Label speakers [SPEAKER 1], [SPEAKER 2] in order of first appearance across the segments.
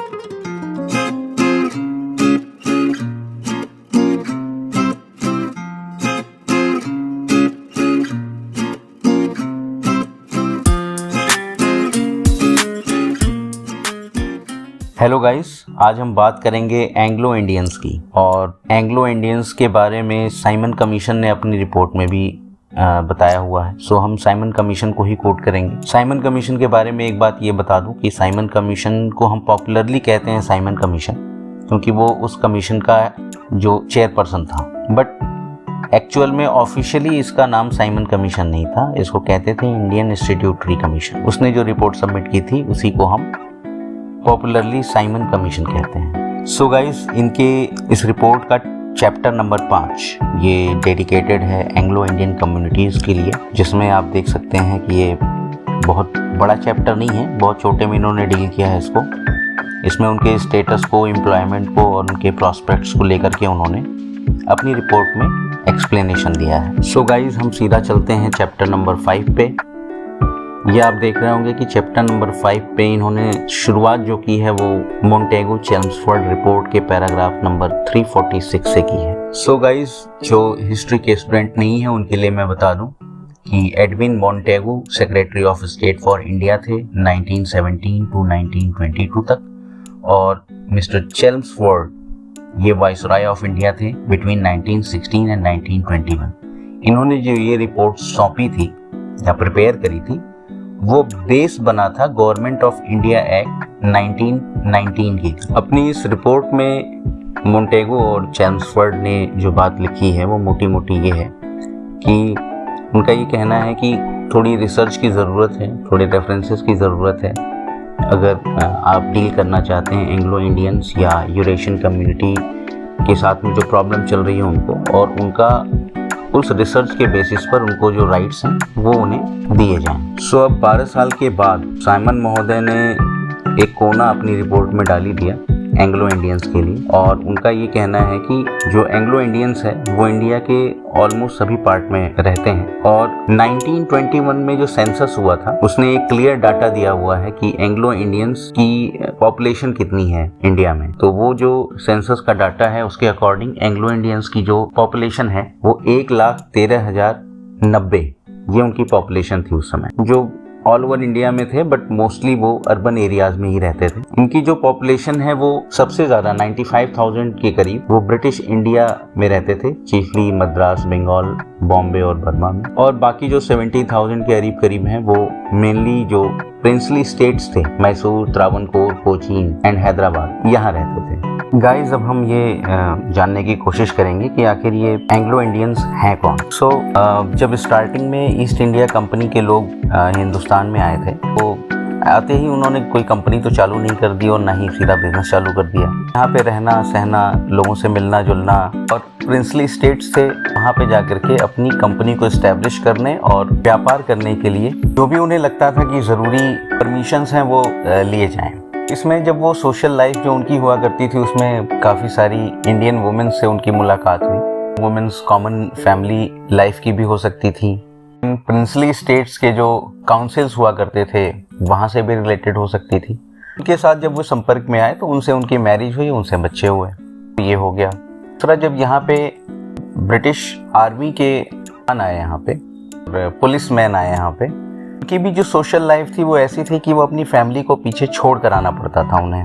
[SPEAKER 1] Hello guys, आज हम बात करेंगे एंग्लो इंडियंस की। और एंग्लो इंडियंस के बारे में साइमन कमीशन ने अपनी रिपोर्ट में भी बताया हुआ है। सो हम साइमन कमीशन को ही कोट करेंगे। साइमन कमीशन के बारे में एक बात ये बता दूं कि साइमन कमीशन को हम पॉपुलरली कहते हैं साइमन कमीशन, क्योंकि वो उस कमीशन का जो चेयरपर्सन था। बट एक्चुअल में ऑफिशियली इसका नाम साइमन कमीशन नहीं था, इसको कहते थे इंडियन इंस्टीट्यूटरी कमीशन। उसने जो रिपोर्ट सबमिट की थी उसी को हम पॉपुलरली साइमन कमीशन कहते हैं। सो गाइस, इनके इस रिपोर्ट का चैप्टर नंबर 5 ये डेडिकेटेड है एंग्लो इंडियन कम्युनिटीज़ के लिए, जिसमें आप देख सकते हैं कि ये बहुत बड़ा चैप्टर नहीं है, बहुत छोटे में इन्होंने डील किया है इसको। इसमें उनके स्टेटस को, एम्प्लॉयमेंट को और उनके प्रॉस्पेक्ट्स को लेकर के उन्होंने अपनी रिपोर्ट में एक्सप्लेनेशन दिया है। सो गाइस, हम सीधा चलते हैं चैप्टर नंबर 5 पे। ये आप देख रहे होंगे कि चैप्टर नंबर 5 पे इन्होंने शुरुआत जो की है वो मोंटेगो चेम्सफोर्ड रिपोर्ट के पैराग्राफ नंबर 346 से की है। सो गाइस, जो हिस्ट्री के स्टूडेंट नहीं है उनके लिए मैं बता दूं कि Edwin Montague secretary of state for India थे 1917 टू 1922 तक, और मिस्टर चेम्सफोर्ड ये वाइसरॉय ऑफ इंडिया थे बिटवीन 1916 एंड 1921। इन्होंने जो ये रिपोर्ट सौंपी थी या प्रिपेयर करी थी वो बेस बना था गवर्नमेंट ऑफ इंडिया एक्ट 1919 की। अपनी इस रिपोर्ट में मोंटेगो और चेम्सफोर्ड ने जो बात लिखी है वो मोटी मोटी ये है कि उनका ये कहना है कि थोड़ी रिसर्च की ज़रूरत है, थोड़े रेफरेंसेस की ज़रूरत है अगर आप डील करना चाहते हैं एंग्लो इंडियंस या यूरेशियन कम्युनिटी के साथ में जो प्रॉब्लम चल रही है उनको, और उनका उस रिसर्च के बेसिस पर उनको जो राइट्स हैं वो उन्हें दिए जाएं। सो अब 12 साल के बाद साइमन महोदय ने एक कोना अपनी रिपोर्ट में डाली दिया एंग्लो इंडियंस के लिए, और उनका ये कहना है कि जो एंग्लो इंडियंस है वो इंडिया के ऑलमोस्ट सभी पार्ट में रहते हैं, और 1921 में जो सेंसस हुआ था उसने एक क्लियर डाटा दिया हुआ है कि एंग्लो इंडियंस की पॉपुलेशन कितनी है इंडिया में। तो वो जो सेंसस का डाटा है उसके अकॉर्डिंग एंग्लो इंडियंस की जो पॉपुलेशन है वो 1,13,090 ये उनकी पॉपुलेशन थी उस समय, जो ऑल ओवर इंडिया में थे, बट मोस्टली वो अर्बन एरियाज में ही रहते थे। इनकी जो पॉपुलेशन है वो सबसे ज्यादा 95,000 के करीब वो ब्रिटिश इंडिया में रहते थे, चीफली मद्रास, बंगाल, बॉम्बे और बर्मा में, और बाकी जो 70,000 के करीब हैं वो मेनली जो प्रिंसली स्टेट्स थे, मैसूर, त्रावणकोर, कोचीन एंड हैदराबाद, यहाँ रहते थे। गाइज, अब हम ये जानने की कोशिश करेंगे कि आखिर ये एंग्लो इंडियंस हैं कौन। सो जब स्टार्टिंग में ईस्ट इंडिया कंपनी के लोग हिंदुस्तान में आए थे तो आते ही उन्होंने कोई कंपनी तो चालू नहीं कर दी और ना ही सीधा बिजनेस चालू कर दिया। यहाँ पे रहना सहना, लोगों से मिलना जुलना, और प्रिंसली स्टेट्स से वहाँ पे जाकर के अपनी कंपनी को इस्टेब्लिश करने और व्यापार करने के लिए जो भी उन्हें लगता था कि ज़रूरी परमिशंस हैं वो लिए जाएँ। इसमें जब वो सोशल लाइफ जो उनकी हुआ करती थी उसमें काफ़ी सारी इंडियन वुमेन से उनकी मुलाकात हुई। वुमेन्स कॉमन फैमिली लाइफ की भी हो सकती थी। प्रिंसली स्टेट्स के जो काउंसिल्स हुआ करते थे वहाँ से भी रिलेटेड हो सकती थी। उनके साथ जब वो संपर्क में आए तो उनसे उनकी मैरिज हुई, उनसे बच्चे हुए, ये हो गया। दूसरा, जब यहाँ पे ब्रिटिश आर्मी के आए, यहाँ पे पुलिस मैन आए, यहाँ पे उनकी भी जो सोशल लाइफ थी वो ऐसी थी कि वो अपनी फैमिली को पीछे छोड़ कर आना पड़ता था उन्हें।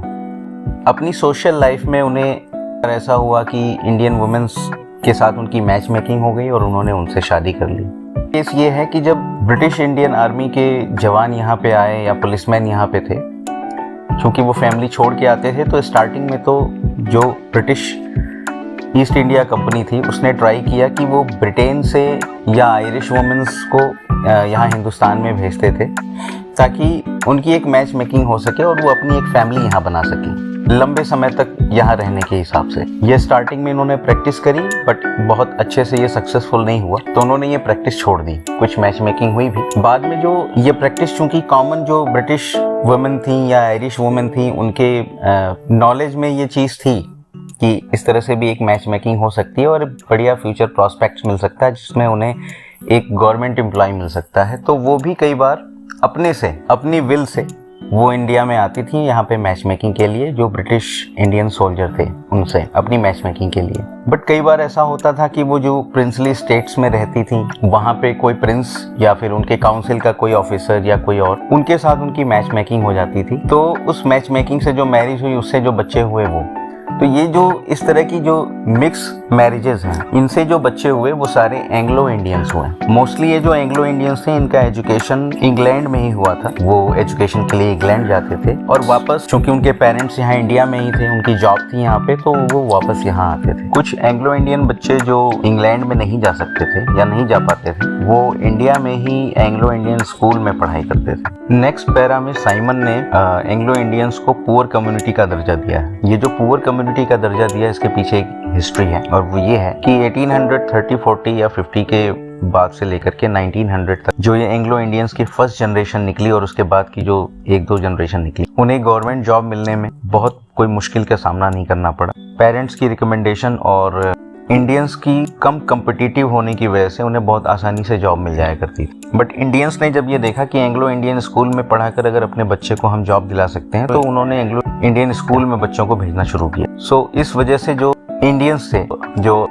[SPEAKER 1] अपनी सोशल लाइफ में उन्हें ऐसा हुआ कि इंडियन वुमेन्स के साथ उनकी मैच मेकिंग हो गई और उन्होंने उनसे शादी कर ली। केस ये है कि जब ब्रिटिश इंडियन आर्मी के जवान यहाँ पे आए या पुलिसमैन यहाँ पे थे, क्योंकि वो फैमिली छोड़ के आते थे, तो स्टार्टिंग में तो जो ब्रिटिश ईस्ट इंडिया कंपनी थी उसने ट्राई किया कि वो ब्रिटेन से या आयरिश वुमेन्स को यहाँ हिंदुस्तान में भेजते थे ताकि उनकी एक मैच मेकिंग हो सके और वो अपनी एक फैमिली यहाँ बना सके लंबे समय तक यहाँ रहने के हिसाब से। ये स्टार्टिंग में इन्होंने प्रैक्टिस करी, बट बहुत अच्छे से ये सक्सेसफुल नहीं हुआ, तो उन्होंने ये प्रैक्टिस छोड़ दी। कुछ मैच मेकिंग हुई भी बाद में। जो ये प्रैक्टिस चूंकि कॉमन जो ब्रिटिश वुमेन थी या आयरिश वुमेन थी उनके नॉलेज में ये चीज़ थी कि इस तरह से भी एक मैच मेकिंग हो सकती है और बढ़िया फ्यूचर प्रोस्पेक्ट्स मिल सकता है जिसमें उन्हें एक गवर्नमेंट एम्प्लॉय मिल सकता है, तो वो भी कई बार अपने से, अपनी विल से वो इंडिया में आती थी यहाँ पे मैच मेकिंग के लिए, जो ब्रिटिश इंडियन सोल्जर थे उनसे अपनी मैच मेकिंग के लिए। बट कई बार ऐसा होता था कि वो जो प्रिंसली स्टेट्स में रहती थी वहाँ पे कोई प्रिंस या फिर उनके काउंसिल का कोई ऑफिसर या कोई और, उनके साथ उनकी मैच मेकिंग हो जाती थी। तो उस मैच मेकिंग से जो मैरिज हुई, उससे जो बच्चे हुए वो, तो ये जो इस तरह की जो मिक्स मैरिजेस हैं, इनसे जो बच्चे हुए वो सारे एंग्लो इंडियंस हुए। मोस्टली ये जो एंग्लो इंडियंस थे इनका एजुकेशन इंग्लैंड में ही हुआ था। वो एजुकेशन के लिए इंग्लैंड जाते थे और वापस, चूंकि उनके पेरेंट्स यहाँ इंडिया में ही थे, उनकी जॉब थी यहाँ पे, तो वो वापस यहाँ आते थे। कुछ एंग्लो इंडियन बच्चे जो इंग्लैंड में नहीं जा सकते थे या नहीं जा पाते थे, वो इंडिया में ही एंग्लो इंडियन स्कूल में पढ़ाई करते थे। नेक्स्ट पैरा में साइमन ने एंग्लो इंडियंस को पुअर कम्युनिटी का दर्जा दिया है। ये जो पुअर कम्युनिटी का दर्जा दिया, इसके पीछे एक हिस्ट्री है और वो ये है कि 1830, 40 या 50 के बाद से लेकर के 1900 तक जो ये एंग्लो इंडियंस की फर्स्ट जनरेशन निकली और उसके बाद की जो 1-2 जनरेशन निकली, उन्हें गवर्नमेंट जॉब मिलने में बहुत कोई मुश्किल का सामना नहीं करना पड़ा। पेरेंट्स की रिकमेंडेशन और इंडियंस की कम कम्पिटिटिव होने की वजह से उन्हें बहुत आसानी से जॉब मिल जाया करती थी। बट इंडियंस ने जब ये देखा कि एंग्लो इंडियन स्कूल में पढ़ाकर अगर अपने बच्चे को हम जॉब दिला सकते हैं, तो उन्होंने एंग्लो इंडियन स्कूल में बच्चों को भेजना शुरू किया। सो इस वजह से जो इंडियंस थे, जो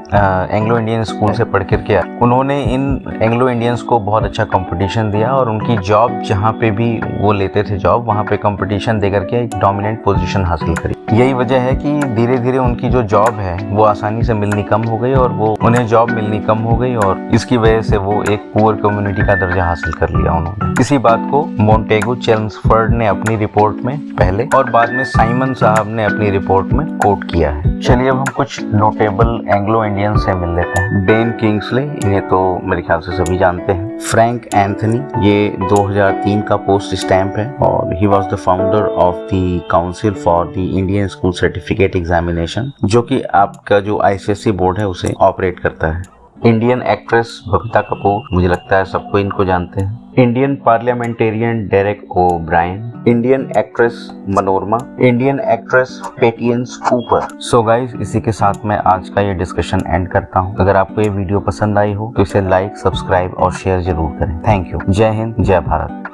[SPEAKER 1] एंग्लो इंडियन स्कूल से पढ़ कर के आए, उन्होंने इन एंग्लो इंडियंस को बहुत अच्छा कंपटीशन दिया और उनकी जॉब जहाँ पे भी वो लेते थे जॉब, वहाँ पे कंपटीशन दे करके एक डोमिनेंट पोजीशन हासिल करी। यही वजह है कि धीरे धीरे उनकी जो जॉब है वो आसानी से मिलनी कम हो गई और वो उन्हें जॉब मिलनी कम हो गई और इसकी वजह से वो एक पुअर कम्युनिटी का दर्जा हासिल कर लिया उन्होंने। इसी बात को मोंटेगो चेम्सफोर्ड ने अपनी रिपोर्ट में पहले और बाद में साइमन साहब ने अपनी रिपोर्ट में कोट किया है। चलिए अब हम कुछ नोटेबल एंग्लो इंडियन से मिल लेते हैं। बेन किंग्सले, इन्हें तो मेरे ख्याल से सभी जानते हैं। फ्रैंक एंथनी, ये 2003 का पोस्ट स्टैम्प है और he was the founder of the council for the Indian school certificate examination, जो कि आपका जो ICSE बोर्ड है उसे ऑपरेट करता है। इंडियन एक्ट्रेस बबीता कपूर, मुझे लगता है सबको इनको जानते हैं। Indian parliamentarian Derek O'Brien, Indian actress Manorama, Indian actress Patience Cooper. So guys, इसी के साथ मैं आज का ये डिस्कशन एंड करता हूँ। अगर आपको ये वीडियो पसंद आई हो तो इसे लाइक, सब्सक्राइब और शेयर जरूर करें। Thank you. जय हिंद, जय भारत।